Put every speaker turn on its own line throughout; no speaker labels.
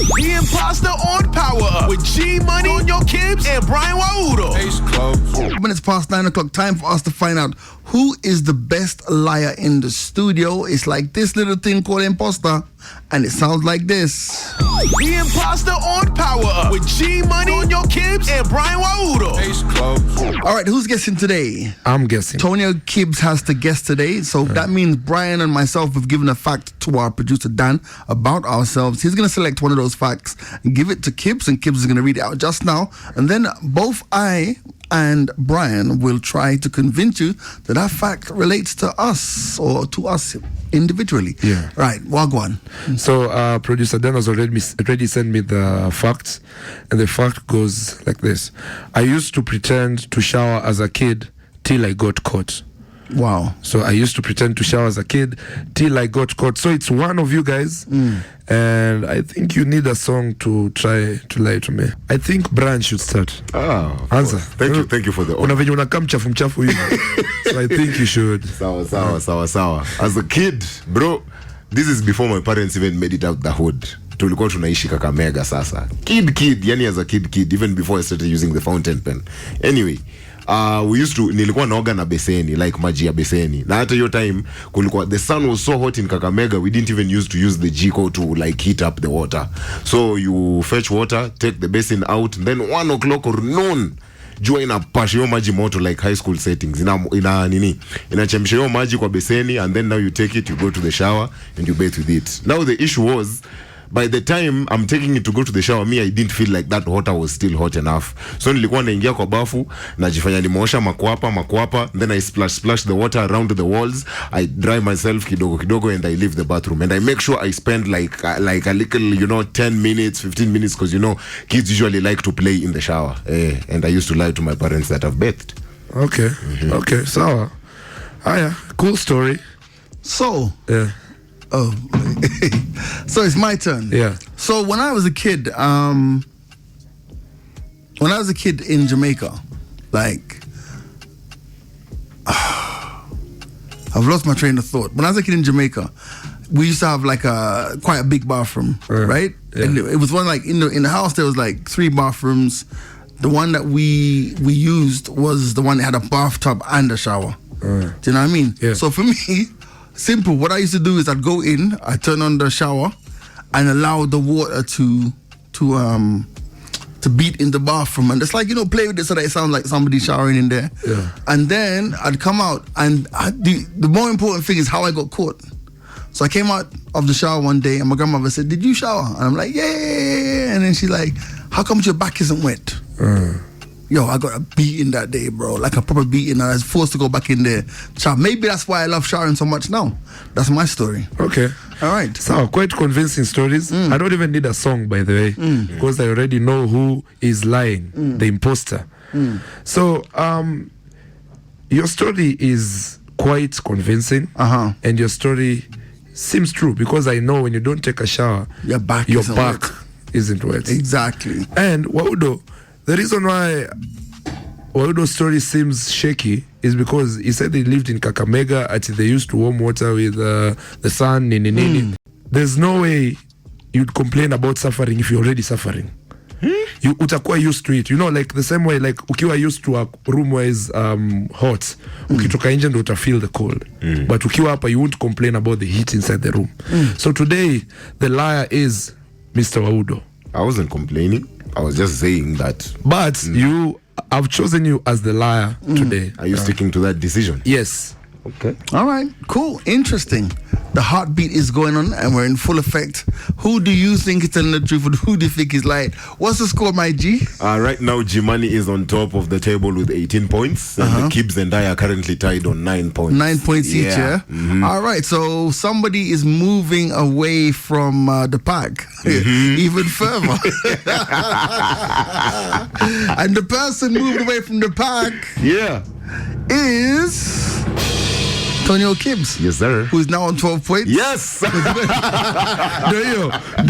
The Imposter on Power Up with G Money on your Kibbs and Brian Waudo.
Case closed.
Minutes past 9 o'clock, time for us to find out who is the best liar in the studio. It's like this little thing called Imposter, and it sounds like this.
The Imposter on Power Up with G Money on your Kibbs and Brian Waudo.
Case closed.
All right, who's guessing today?
I'm guessing.
Tonio Kibbs has to guess today, so that means Brian and myself have given a fact to our producer Dan about ourselves. He's going to select one of those facts and give it to Kibbs, and Kibbs is going to read it out just now, and then both I and Brian will try to convince you that that fact relates to us or to us individually.
Yeah.
Right, Wagwan.
So producer Dan has already sent me the facts, and the fact goes like this. I used to pretend to shower as a kid till I got caught.
Wow.
So I used to pretend to shower as a kid till I got caught. So it's one of you guys, and I think you need a song to try to lie to me. I think Brian should start. Answer.
Thank you for the
Una venye unakaa mchafu hivi. So I think you should.
Sawa. As a kid, bro, this is before my parents even made it out the hood. Tulikuwa tunaishi Kakamega sasa. Kid, yani as a kid, even before I started using the fountain pen. Anyway, we used to, nilikuwa naoga na beseni, like maji ya beseni. Na hata hiyo time, kulikuwa, the sun was so hot in Kakamega, we didn't even use to use the jiko to like heat up the water. So you fetch water, take the basin out, and then 1 o'clock or noon, jua inapasha hiyo maji moto like high school settings. Inachemsha hiyo maji kwa beseni, and then now you take it, you go to the shower, and you bathe with it. Now the issue was, by the time I'm taking it to go to the shower, me, I didn't feel like that water was still hot enough. So nilikuwa naingia kwa bafu, najifanya nimeosha makwapa, then I splash the water around the walls. I dry myself kidogo, and I leave the bathroom. And I make sure I spend like a little, 10 minutes, 15 minutes, because, kids usually like to play in the shower. And I used to lie to my parents that I've bathed.
Okay. Okay, sawa. Cool story.
So,
Yeah.
oh, so it's my turn.
Yeah.
So when I was a kid, in Jamaica, like, I've lost my train of thought. When I was a kid in Jamaica, we used to have like quite a big bathroom, right?
Yeah.
And it was one like in the house there was like 3 bathrooms. The one that we used was the one that had a bathtub and a shower. Do you know what I mean?
Yeah.
So for me, simple. What I used to do is I'd go in, I'd turn on the shower, and allow the water to beat in the bathroom, and just like play with it so that it sounds like somebody showering in there.
Yeah.
And then I'd come out, and the more important thing is how I got caught. So I came out of the shower one day, and my grandmother said, "Did you shower?" And I'm like, "Yeah." And then she's like, "How come your back isn't wet?" Yo, I got a beating that day, bro. Like a proper beating. I was forced to go back in there. Maybe that's why I love showering so much now. That's my story.
Okay.
All right.
So, quite convincing stories. I don't even need a song, by the way, because I already know who is lying, the imposter. So, your story is quite convincing, and your story seems true, because I know when you don't take a shower,
your back
isn't wet.
Exactly.
And Waudo, the reason why Waudo's story seems shaky is because he said he lived in Kakamega, they used to warm water with the sun. There's no way you'd complain about suffering if you're already suffering. You utakuwa used to it, like the same way, like ukiwa used to a room where is hot, ukitoka nje ndo uta feel the cold, but ukiwa hapa you won't complain about the heat inside the room. So today the liar is Mr. Waudo.
I wasn't complaining, I was just saying that.
But I've chosen you as the liar today.
Are you sticking to that decision?
Yes.
Okay.
All right, cool, interesting. The heartbeat is going on and we're in full effect. Who do you think is telling the truth, and who do you think is lying? What's the score, my G?
Right now, G Money is on top of the table with 18 points, and the Kibbs and I are currently tied on 9 points.
9 points each, yeah? All right, so somebody is moving away from the pack even further. And the person moved away from the pack
is
Tonio Kibbs.
Yes, sir.
Who's now on 12 points.
Yes.
Do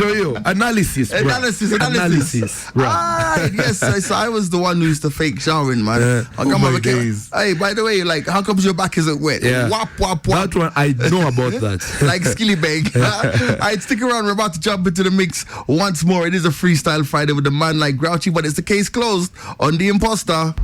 you? Analysis.
Analysis.
Right.
Ah, yes. So I was the one who used to fake showering, man.
Oh my days.
Hey, by the way, like, how comes your back isn't wet?
Yeah.
Wap, wap, wap.
That one, I know about that.
Like Skilly Bang. Alright, stick around. We're about to jump into the mix once more. It is a Freestyle Friday with a man like Grouchy, but it's the case closed on The Imposter.